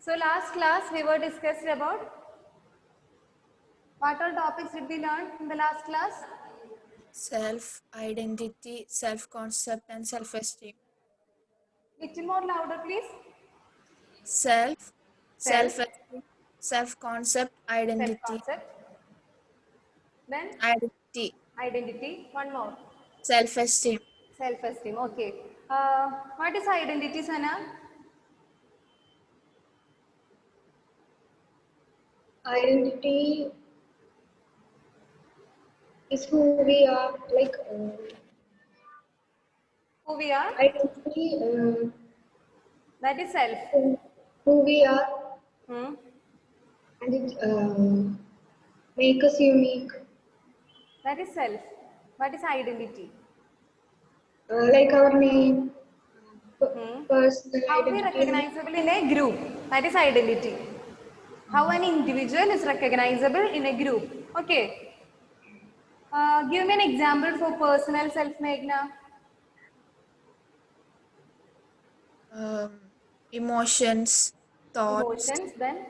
So last class we were discussed about what all topics did we learn in the last class? Self, identity, self-concept, and self-esteem. Little more louder, please. Self, Self, self-esteem, self-concept, identity, self-concept. Then identity, identity. One more. self-esteem. Self-esteem. Okay. What is identity, Sana? Identity is who we are, like Who we are? identity, That is self. who we are, Hmm. and it make us unique. That is self. What is identity? Like our name, Hmm. personal How we identity. recognizable in a group? That is identity. How an individual is recognizable in a group. Okay. Give me an example for personal self, Meghna. Emotions, thoughts, Emotions, then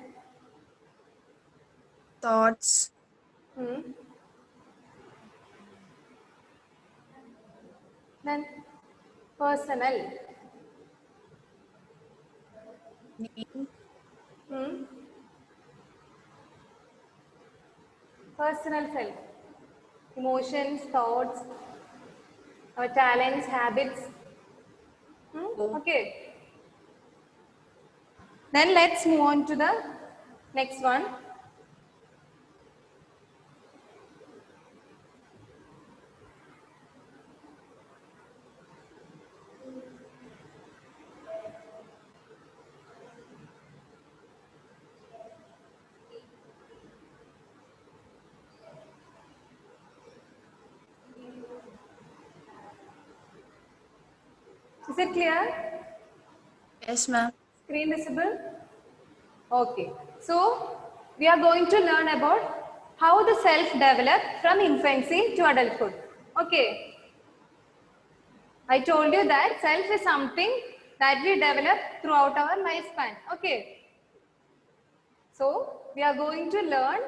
thoughts, then personal, name, personal self, emotions, thoughts, our talents, habits. Okay. Then let's move on to the next one. Is it clear? yes ma'am, Screen visible? Okay. So we are going to learn about how the self develops from infancy to adulthood. Okay. I told you that self is something that we develop throughout our lifespan. Okay. So we are going to learn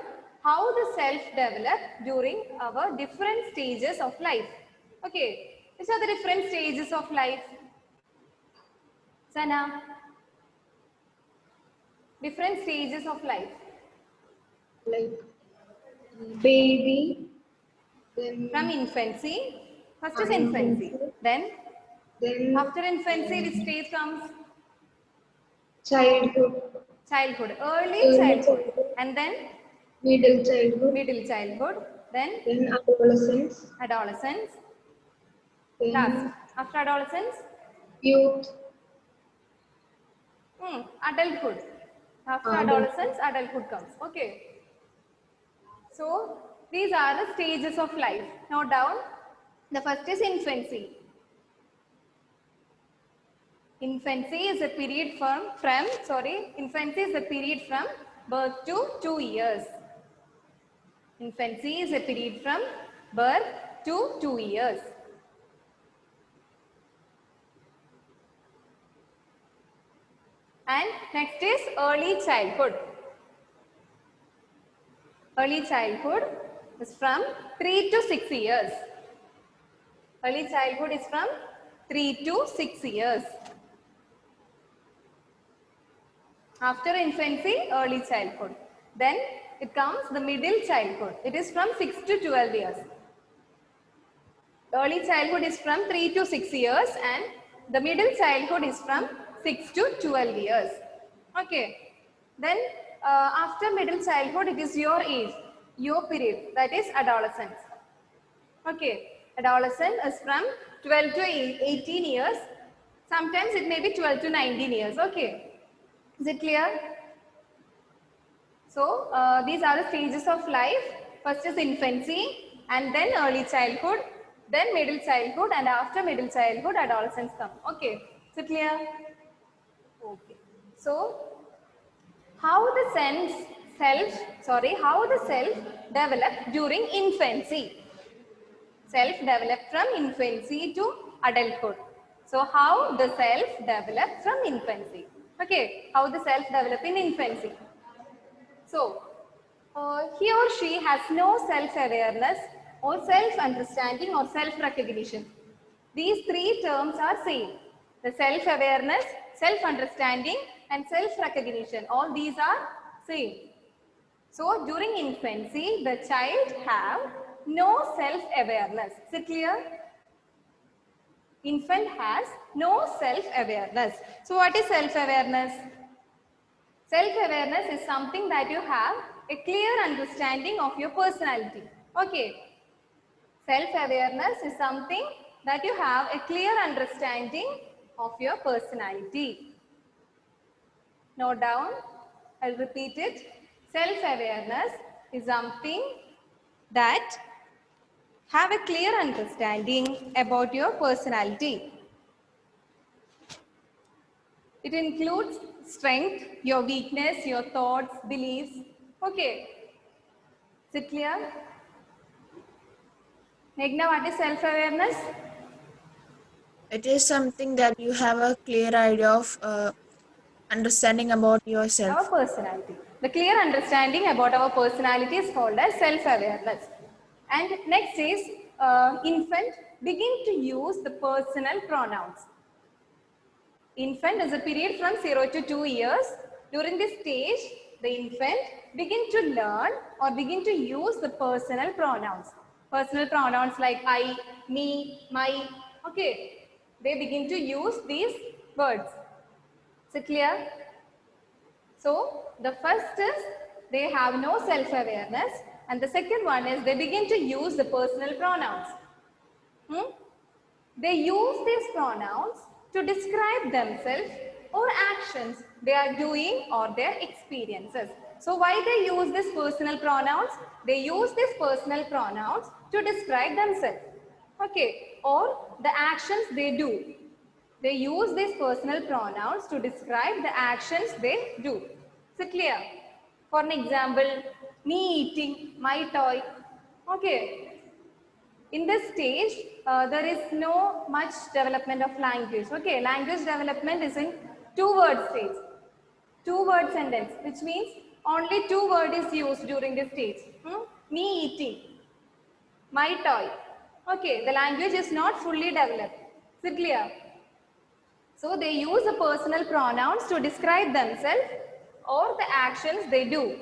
how the self develops during our different stages of life. Okay. Which are the different stages of life? Sana. Different stages of life. Like baby, then From infancy. First is infancy, infancy. Then then after infancy, which stage comes? childhood, Childhood. Early early childhood. childhood, And then middle childhood, middle childhood. Then then adolescence, adolescence. Last. then After adolescence, youth, adulthood. After adulthood. adolescence, adulthood comes. Okay. So these are the stages of life. Note down. The first is infancy. Infancy is a period infancy is a period from birth to 2 years. Infancy is a period from birth to 2 years. And next is early childhood. Early childhood is from 3 to 6 years. Early childhood is from 3 to 6 years. After infancy, early childhood. Then it comes the middle childhood. It is from 6 to 12 years. Early childhood is from 3 to 6 years and the middle childhood is from 6 to 12 years. Okay. Then after middle childhood, it is your age, your period, that is adolescence. Okay. Adolescent is from 12 to 18 years. Sometimes it may be 12 to 19 years. Okay. Is it clear? So these are the stages of life. First is infancy and then early childhood, then middle childhood, and after middle childhood, adolescence come. Okay. Is it clear? Okay. So how the self develop during infancy? Self develop from infancy to adulthood. So how the self develop from infancy? Okay, how the self develop in infancy. So, he or she has no self-awareness or self-understanding or self-recognition. These three terms are same. The self-awareness, self-understanding and self-recognition. All these are same. So, during infancy, the child have no self-awareness. Is it clear? Infant has no self-awareness. So, what is self-awareness? Self-awareness is something that you have a clear understanding of your personality. Okay. Self-awareness is something that you have a clear understanding of your personality. Note down. I'll repeat it. Self-awareness is something that have a clear understanding about your personality. It includes strength, your weakness, your thoughts, beliefs. Okay. Is it clear? Meghna, what is self-awareness? It is something that you have a clear idea of understanding about Our yourself. personality. The clear understanding about our personality is called as self-awareness. And next is infant begin to use the personal pronouns. Infant is a period from 0 to 2 years. During this stage, the infant begin to learn or begin to use the personal pronouns. Personal pronouns like I, me, my. Okay, they begin to use these words. Is it clear? So, the first is they have no self-awareness and the second one is they begin to use the personal pronouns. They use these pronouns to describe themselves or actions they are doing or their experiences. So why they use these personal pronouns? They use these personal pronouns to describe themselves. Okay, or the actions they do. They use these personal pronouns to describe the actions they do. Is it clear? For an example, me eating my toy. Okay, in this stage, there is no much development of language. Okay, language development is in two-word stage. Two-word sentence, which means only two words is used during this stage. Me eating, my toy. Okay, the language is not fully developed. Is it clear? So they use the personal pronouns to describe themselves or the actions they do.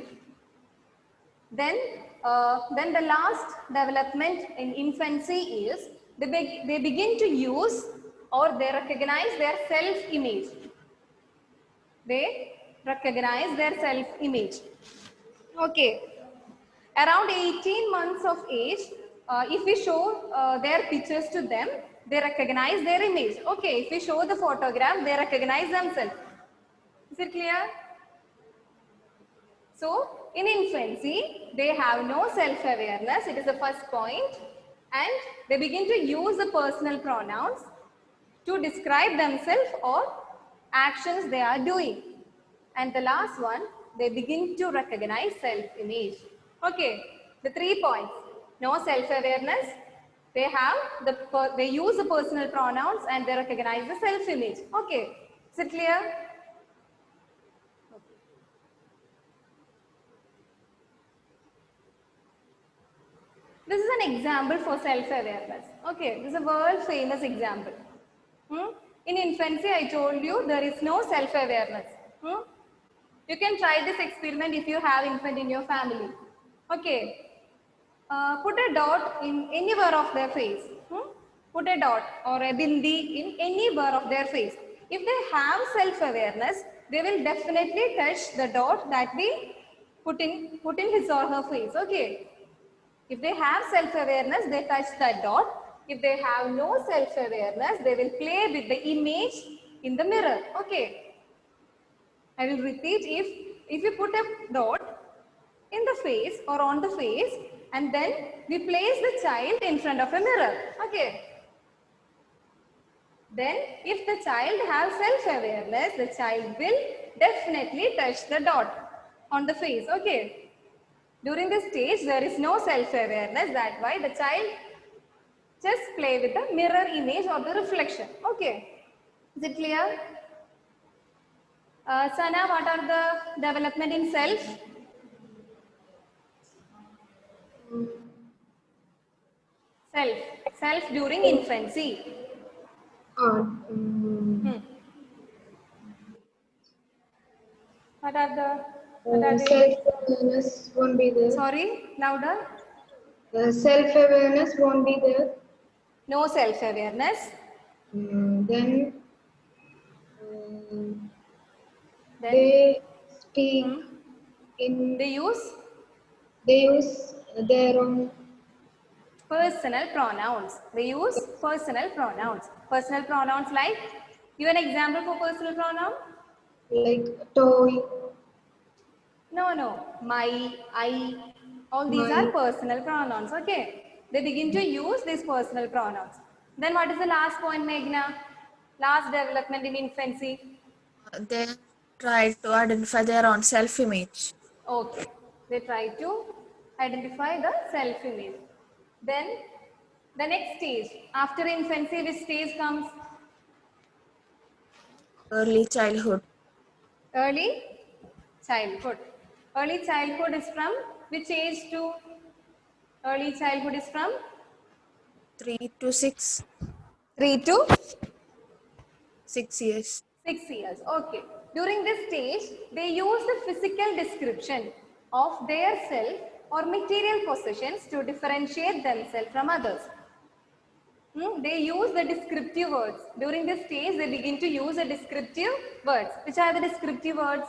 Then the last development in infancy is they begin to use or they recognize their self-image. They recognize their self-image. Okay. Around 18 months of age, if we show their pictures to them, they recognize their image. Okay, if we show the photograph, they recognize themselves. Is it clear? So, in infancy, they have no self-awareness. It is the first point. And they begin to use the personal pronouns to describe themselves or actions they are doing. And the last one, they begin to recognize self-image. Okay, the 3 points. No self-awareness. They use the personal pronouns and they recognize the self-image. Okay, is it clear? This is an example for self-awareness. Okay, this is a world famous example. In infancy, I told you there is no self-awareness. You can try this experiment if you have infant in your family. Okay, put a dot in anywhere of their face. Put a dot or a bindi in anywhere of their face. If they have self-awareness, they will definitely touch the dot that we put in his or her face. Okay. If they have self-awareness, they touch that dot. If they have no self-awareness, they will play with the image in the mirror. Okay. I will repeat, if you put a dot in the face or on the face and then we place the child in front of a mirror. Okay. Then if the child has self-awareness, the child will definitely touch the dot on the face. Okay. During this stage, there is no self-awareness. That's why the child just play with the mirror image or the reflection. Okay. Is it clear? Sana, what are the development in self? Self. Self during infancy. Hmm. What are the Self-awareness won't be there. sorry, louder. Self-awareness won't be there. No self-awareness. Then um, Then they speak hmm, in, they use they use their own, personal pronouns. They use personal pronouns. Personal pronouns like, give an example for personal pronoun. like toy, No, no. My, I, all these are my, personal pronouns. Okay. They begin to use these personal pronouns. Then what is the last point, Meghna? Last development in infancy. They try to identify their own self-image. Okay. They try to identify the self-image. Then the next stage. After infancy, which stage comes? Early childhood, Early childhood. Early childhood is from which age to? Early childhood is from 3 to 6, 3 to 6 years. 6 years. Okay. During this stage, they use the physical description of their self or material possessions to differentiate themselves from others. They use the descriptive words. During this stage, they begin to use the descriptive words. Which are the descriptive words?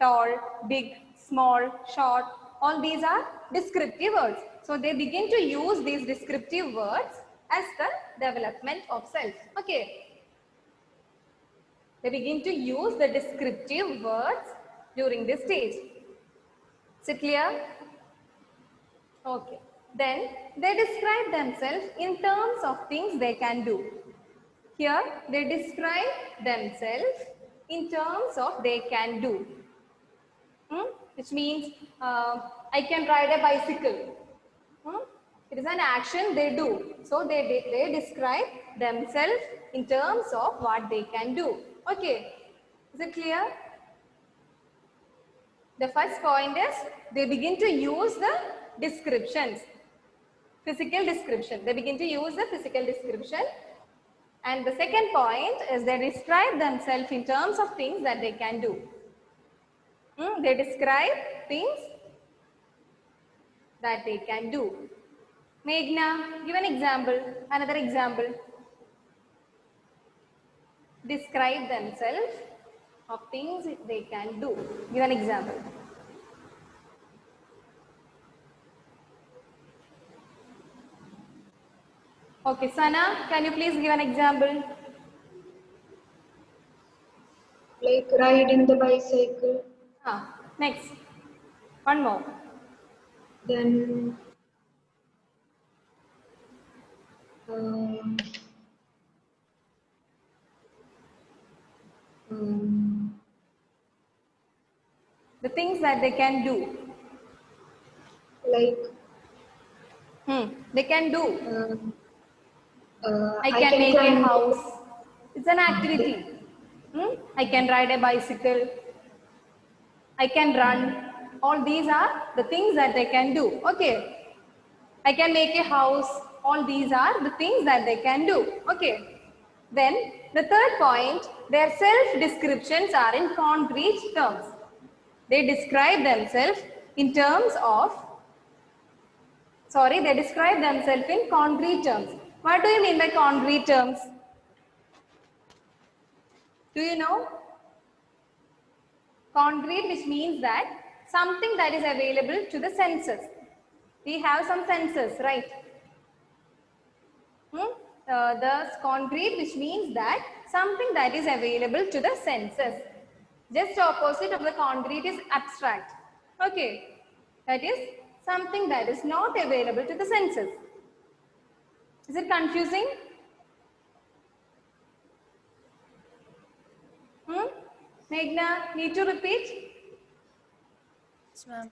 Tall, big, small, short. All these are descriptive words. So they begin to use these descriptive words as the development of self. Okay. They begin to use the descriptive words during this stage. Is it clear? Okay. Then they describe themselves in terms of things they can do. Here they describe themselves in terms of they can do. Which means I can ride a bicycle. It is an action they do. So they describe themselves in terms of what they can do. Okay. Is it clear? The first point is they begin to use the descriptions, physical description. They begin to use the physical description. And the second point is they describe themselves in terms of things that they can do. They describe things that they can do. Meghna, give an example, another example. Describe themselves of things they can do. Give an example. Okay, Sana, can you please give an example? like ride in the bicycle. Next. One more. Then um, um, The things that they can do. like They can do. I I can can make a climb. house. It's an activity. I can ride a bicycle. I can run. All these are the things that they can do. Okay. I can make a house. All these are the things that they can do. Okay. Then the third point, their self-descriptions are in concrete terms. They describe themselves in terms of, they describe themselves in concrete terms. What do you mean by concrete terms? Do you know? Concrete, which means that something that is available to the senses. We have some senses, right? The concrete, which means that something that is available to the senses. Just opposite of the concrete is abstract. Okay. That is something that is not available to the senses. Is it confusing? Meghna, need to repeat? Yes, ma'am.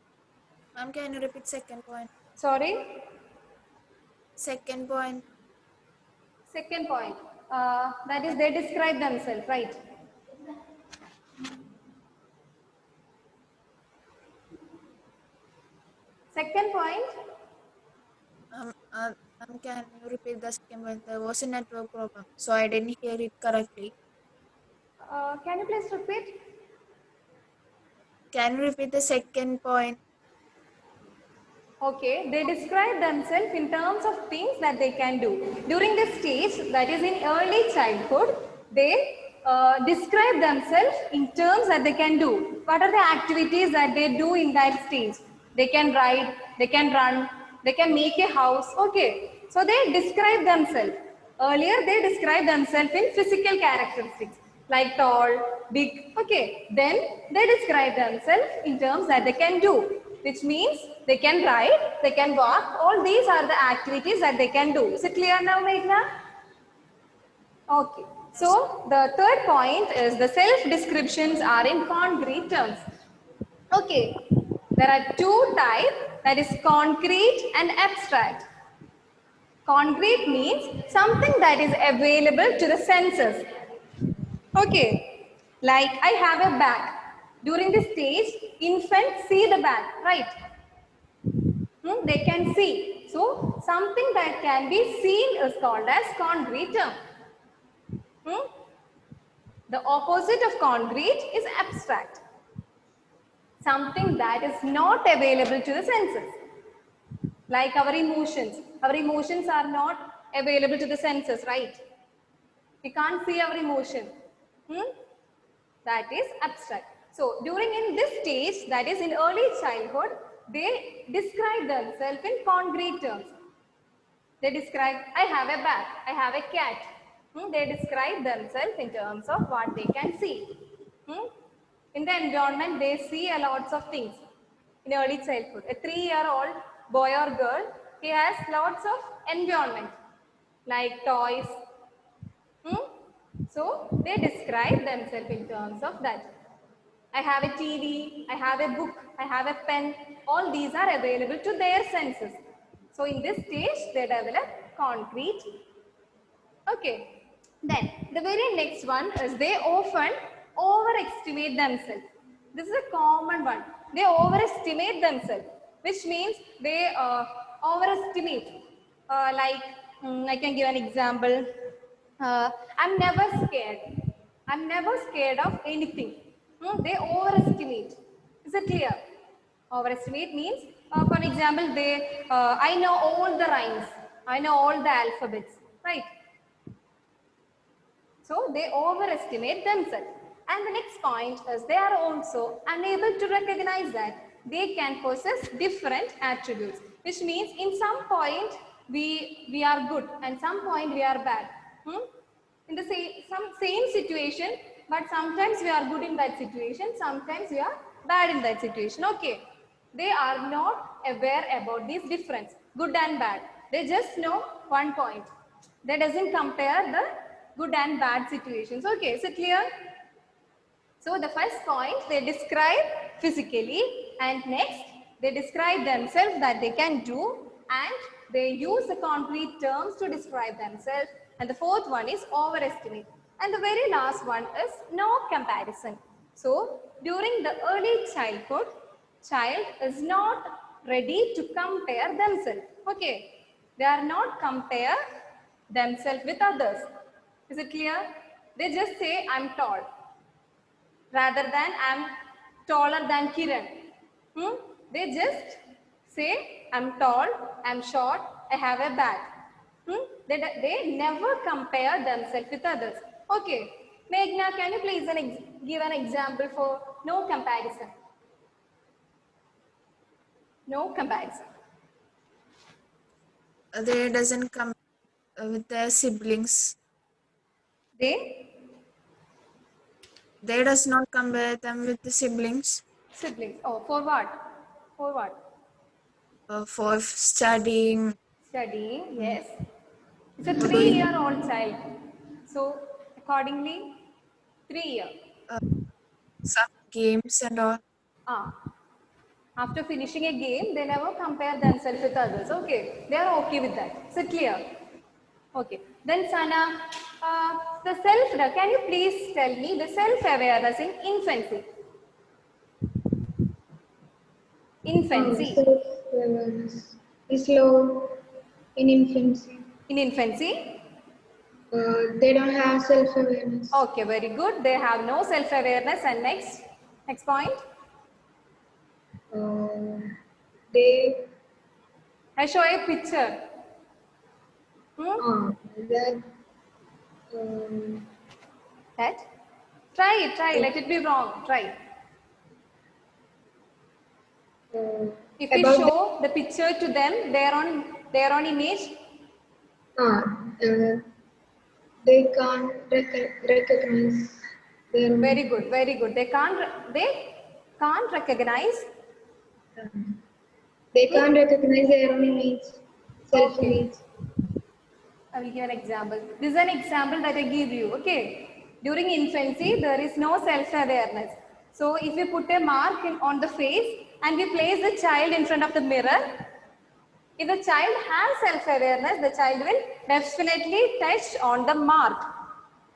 Ma'am, can you repeat second point? Sorry? Second point. Second point. That is they describe themselves, right? Second point. Can you repeat the second one? There was a network problem, so I didn't hear it correctly. Can you please repeat? Can you repeat the second point? Okay, they describe themselves in terms of things that they can do. During this stage, that is in early childhood, they describe themselves in terms that they can do. What are the activities that they do in that stage? They can ride, they can run, they can make a house. Okay, so they describe themselves. Earlier, they describe themselves in physical characteristics like tall, big. Okay, then they describe themselves in terms that they can do, which means they can ride, they can walk. All these are the activities that they can do. Is it clear now, Meghna? Okay. So the third point is the self-descriptions are in concrete terms. Okay. There are two types, that is concrete and abstract. Concrete means something that is available to the senses. Okay. Like I have a bag. During this stage, infants see the bag, right? They can see. So something that can be seen is called as concrete term. The opposite of concrete is abstract. Something that is not available to the senses. Like our emotions. Our emotions are not available to the senses, right? We can't see our emotion. That is abstract. So during in this stage, that is in early childhood, they describe themselves in concrete terms. They describe, I have a bag, I have a cat. They describe themselves in terms of what they can see. In the environment, they see a lots of things in early childhood. A 3-year-old boy or girl, he has lots of environment like toys. So they describe themselves in terms of that. I have a TV, I have a book, I have a pen. All these are available to their senses. So in this stage, they develop concrete. Okay. Then the very next one is they often overestimate themselves. This is a common one. They overestimate themselves, which means they overestimate. I can give an example. I'm never scared. I'm never scared of anything. They overestimate. Is it clear? Overestimate means, for example, I know all the rhymes. I know all the alphabets, right? So they overestimate themselves. And the next point is they are also unable to recognize that they can possess different attributes, which means in some point we are good and some point we are bad. In the same situation, but sometimes we are good in that situation, sometimes we are bad in that situation. Okay. They are not aware about this difference, good and bad. They just know one point. They doesn't compare the good and bad situations. Okay, is it clear? So the first point, they describe physically, and next they describe themselves that they can do, and they use the concrete terms to describe themselves. And the fourth one is overestimate. And the very last one is no comparison. So during the early childhood, child is not ready to compare themselves. Okay, they are not compare themselves with others. Is it clear? They just say, I'm tall, rather than I'm taller than Kiran. They just say, I'm tall, I'm short, I have a bag. They never compare themselves with others. Okay, Meghna, can you please give an example for no comparison? No comparison. They doesn't come with their siblings. They? They does not compare them with the siblings. Siblings. Oh, for what? For what? For studying. Studying, yes. It's a 3-year-old child. So, accordingly, 3 year. Some games and all. After finishing a game, they never compare themselves with others. Okay, they are okay with that. Is it clear? Okay. Then Sana, the self, can you please tell me the self-awareness in infancy? Infancy. self-awareness is low in infancy. In infancy? They don't have self-awareness. Okay, very good. They have no self-awareness. And next point. They I show a picture. that um, That? Try. Let it be wrong. Try. If we about show the picture to them, their own image. they can't recognize their own. Very good. They can't recognize. They can't recognize their own image, self-image. I will give an example. This is an example that I give you. Okay. During infancy, there is no self-awareness. So if we put a mark on the face and we place the child in front of the mirror, if the child has self-awareness, the child will definitely touch on the mark.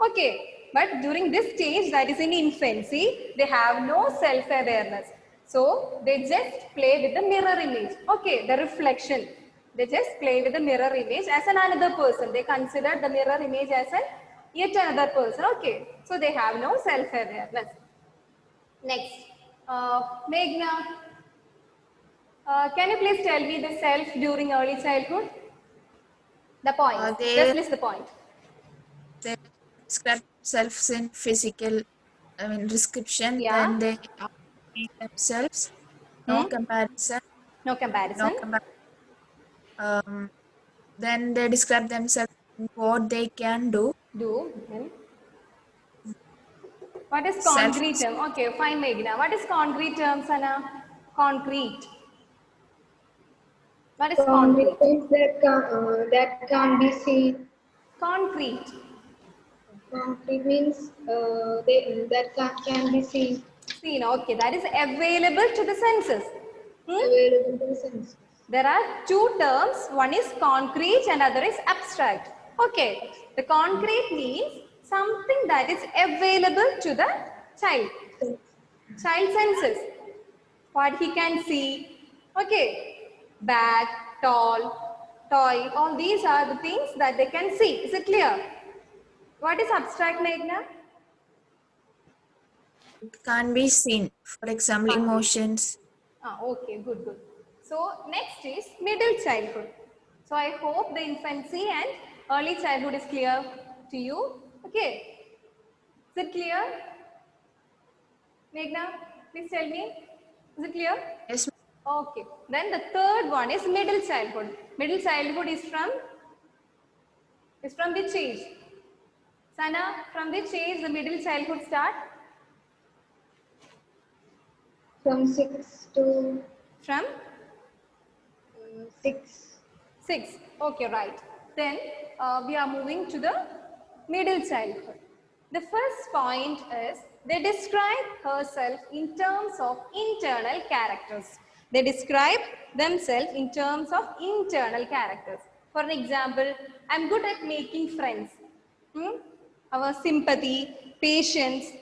Okay. But during this stage, that is in infancy, they have no self-awareness. So they just play with the mirror image. Okay, the reflection. They just play with the mirror image as another person. They consider the mirror image as yet another person. Okay, so they have no self-awareness. Next, Meghna, can you please tell me the self during early childhood? The point. Just list the point. They describe themselves in physical, description. Yeah. Then they outline themselves. No comparison. No comparison. Then they describe themselves in what they can do. What is concrete term? Okay, fine, Meghna. What is concrete term, Sana? Concrete. What is concrete? Things that can't be seen. Concrete. Concrete means that can be seen. Seen. Okay, that is available to the senses. Available to the senses. There are two terms. One is concrete and other is abstract. Okay, the concrete means something that is available to the child. Child senses. What he can see. Okay, bag, tall, toy. All these are the things that they can see. Is it clear? What is abstract, Meghna? It can't be seen. For example, emotions. Okay, good. So next is middle childhood. So I hope the infancy and early childhood is clear to you. Okay. Is it clear? Meghna, please tell me. Is it clear? Yes. Okay. Then the third one is middle childhood. Middle childhood is from which age? Sana, from which age the middle childhood start? From 6 to From 6. 6. Okay, right. Then we are moving to the middle childhood. The first point is they describe herself in terms of internal characters. They describe themselves in terms of internal characters. For an example, I'm good at making friends. Our sympathy, patience,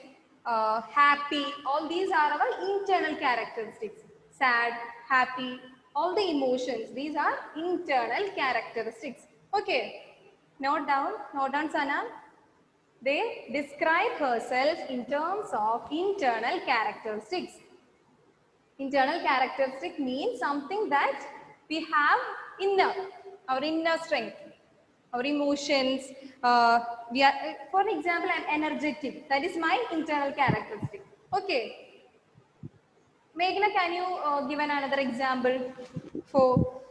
happy, all these are our internal characteristics. Sad, happy, all the emotions, these are internal characteristics. Okay, note down Sana. They describe herself in terms of internal characteristics. Internal characteristic means something that we have our inner strength, our emotions. We are, for example, I'm energetic. That is my internal characteristic. Okay. Meghna, can you give another example for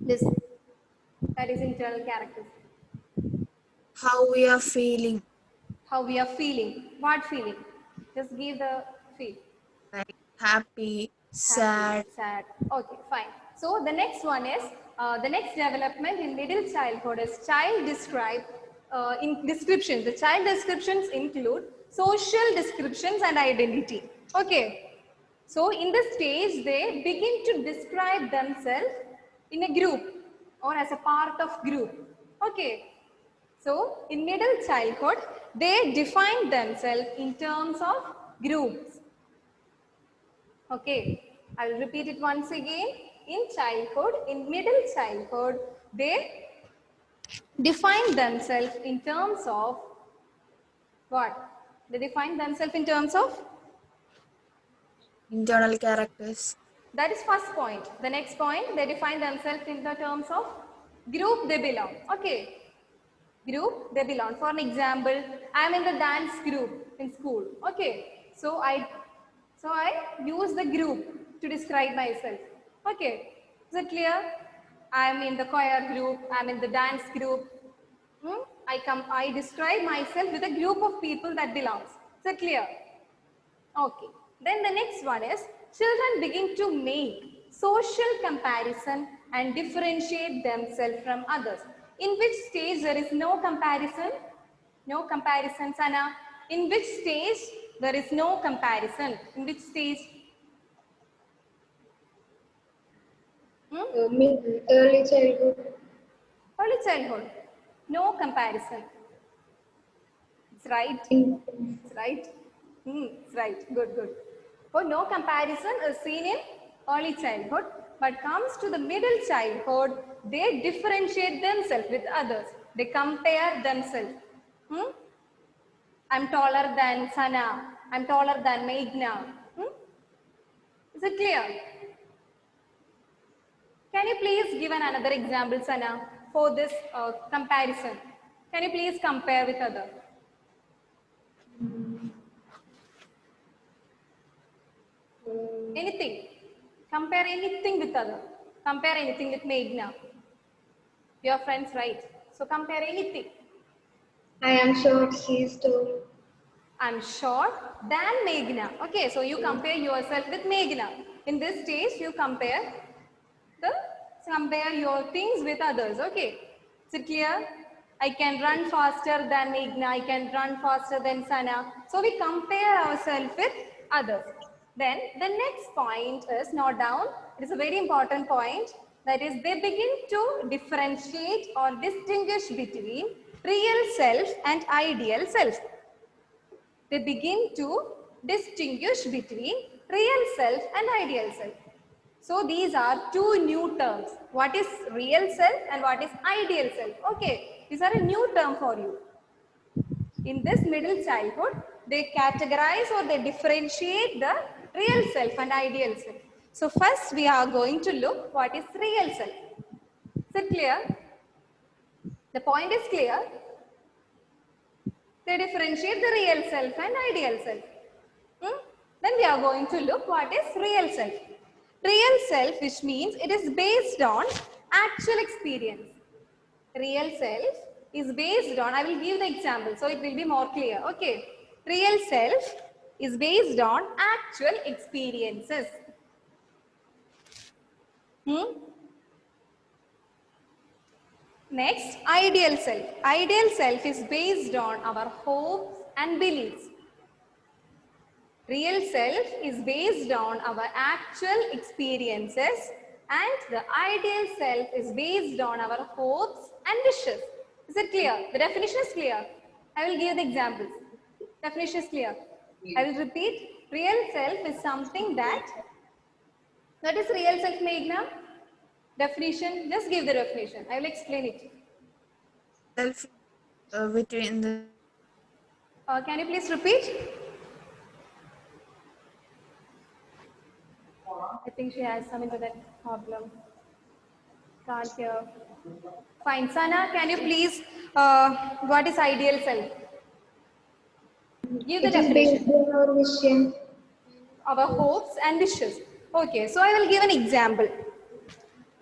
this? That is internal characteristic. How we are feeling. How we are feeling. What feeling? Just give the feel. Like happy, sad. Okay, fine. So the next one is the next development in middle childhood is child describe in descriptions. The child descriptions include social descriptions and identity. Okay. So in this stage, they begin to describe themselves in a group or as a part of group. Okay. So in middle childhood, they define themselves in terms of groups. Okay. I'll repeat it once again. In childhood, in middle childhood, they define themselves in terms of what? They define themselves in terms of, internal characters. that is first point. The next point, they define themselves in the terms of group they belong. Okay. Group they belong. For an example, I am in the dance group in school. Okay. So I use the group to describe myself. Okay. Is it clear? I am in the choir group. I am in the dance group. I describe myself with a group of people that belongs. Is it clear? Okay. Then the next one is children begin to make social comparison and differentiate themselves from others. In which stage there is no comparison? No comparison, Sana. In which stage there is no comparison? In which stage? Early childhood. Early childhood. No comparison. It's right. It's right. It's right. Good, good. So no comparison is seen in early childhood, but comes to the middle childhood, they differentiate themselves with others. They compare themselves. I'm taller than Sana. I'm taller than Meghna. Is it clear? Can you please give another example, Sana, for this comparison? Can you please compare with others? Anything. Compare anything with other. Compare anything with Meghna. Your friends, right? So compare anything. I am short, she is tall. I'm short than Meghna. Okay, so you compare yourself with Meghna. In this stage, you compare your things with others. Okay, is it clear? I can run faster than Meghna. I can run faster than Sana. So we compare ourselves with others. Then the next point is, note down, it is a very important point, that is they begin to differentiate or distinguish between real self and ideal self. They begin to distinguish between real self and ideal self. So these are two new terms. What is real self and what is ideal self? Okay, these are a new term for you. In this middle childhood, they categorize or they differentiate the real self and ideal self. So first we are going to look what is real self. Is it clear? The point is clear. They differentiate the real self and ideal self. Then we are going to look what is real self. Real self, which means it is based on actual experience. Real self is based on, I will give the example so it will be more clear. Okay. Real self is based on actual experiences. Next, ideal self. Ideal self is based on our hopes and beliefs. Real self is based on our actual experiences, and the ideal self is based on our hopes and wishes. Is it clear? The definition is clear. I will give the examples. Definition is clear. I will repeat. Real self is something that is real self, Meghna. Definition, just give the definition. I will explain it. Self between the Can you please repeat? I think she has some internet problem. Can't hear. Fine. Sana, can you please, what is ideal self? Give the It is based definition. on our vision. Our hopes and wishes. Okay, so I will give an example.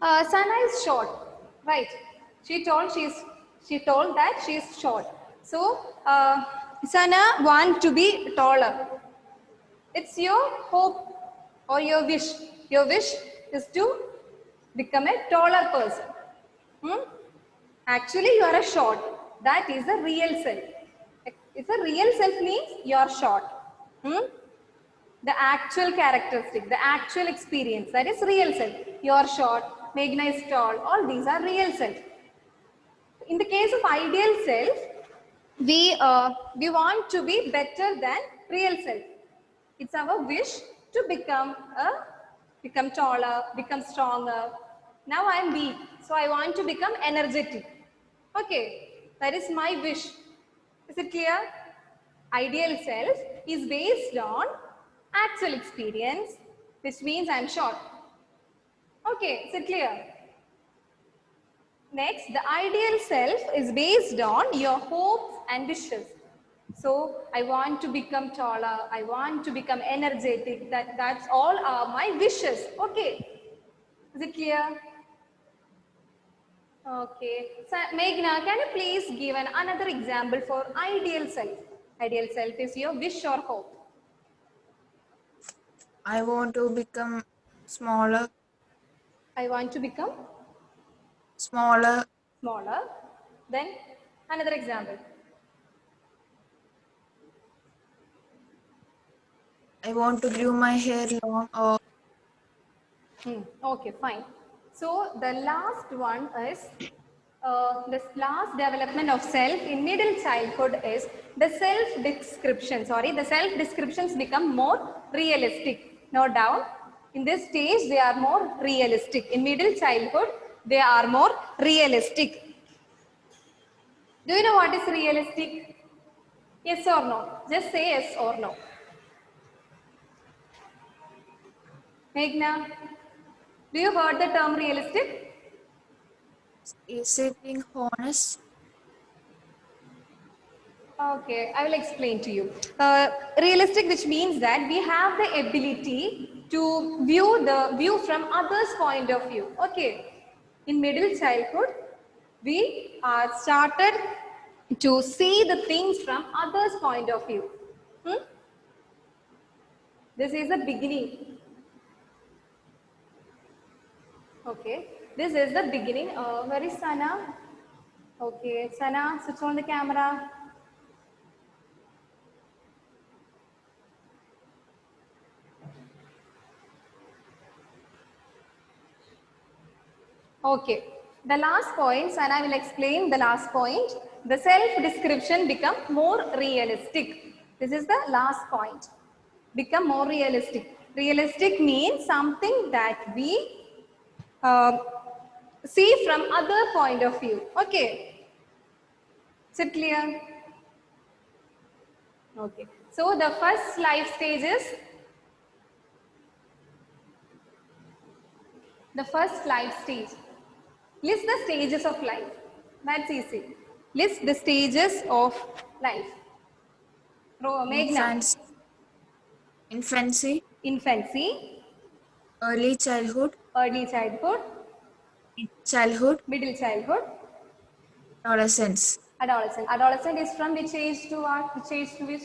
Sana is short, right? She told that she is short. So Sana wants to be taller. It's your hope or your wish. Your wish is to become a taller person. Actually, you are a short. That is the real self. If a real self means you are short. The actual characteristic, the actual experience, that is real self. You are short, Meghna is tall, all these are real self. In the case of ideal self, we want to be better than real self. It's our wish to become a become taller, become stronger. Now I am weak, so I want to become energetic. Okay, that is my wish. Is it clear? Ideal self is based on actual experience, which means I am short. Okay, is it clear? Next, the ideal self is based on your hopes and wishes. So, I want to become taller, I want to become energetic, that's all are my wishes. Okay, is it clear? Okay, so Meghna, can you please give another example for ideal self? Ideal self is your wish or hope. I want to become smaller, I want to become smaller. smaller. Then another example. I want to grow my hair long or Okay, fine. So the last one is this last development of self in middle childhood is the self description. Sorry, the self descriptions become more realistic. No doubt. In this stage, they are more realistic. In middle childhood, they are more realistic. Do you know what is realistic? Yes or no? Just say yes or no. Meghna, do you heard the term realistic? is it being honest? Okay, I will explain to you. Realistic, which means that we have the ability to view the view from others' point of view. Okay, in middle childhood, we are started to see the things from others' point of view. Hmm? This is the beginning. Okay, this is the beginning. Where is Sana? Okay, Sana, switch on the camera. Okay, the last point, and I will explain the last point. The self-description become more realistic. This is the last point. Become more realistic. Realistic means something that we uh, see from other point of view. Okay, is it clear? Okay. So the first life stages. The first life stage. List the stages of life. That's easy. List the stages of life. Meghna. Infancy, infancy, Infancy, early childhood, early childhood, childhood, middle childhood, adolescence, adolescent. Adolescent is from which age to what? Which age to which?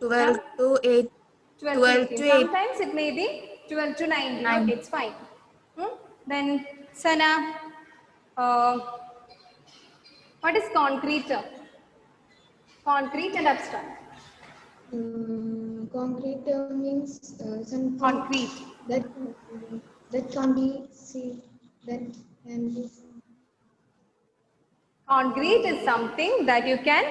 12 From to 8, 12 to 12 18. to 8, Sometimes it may be 12 to 19. 9. Okay, it's fine. Then, Sana, uh, what is concrete term? Concrete and abstract. Concrete means something Concrete. that that can be seen, that can be Concrete is something that you can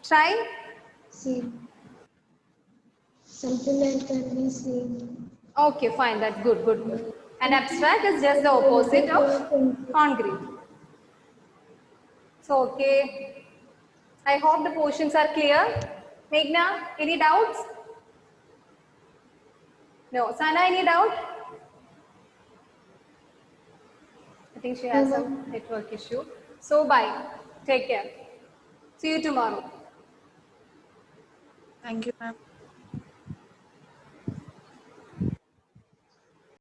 try. seen, something that can be seen. Okay, fine. That's good, good, good. And abstract is just the opposite of concrete. So, okay. I hope the portions are clear. Meghna, any doubts? No. Sana, any doubt? I think she has some network issue. So, bye. Take care. See you tomorrow. Thank you, ma'am.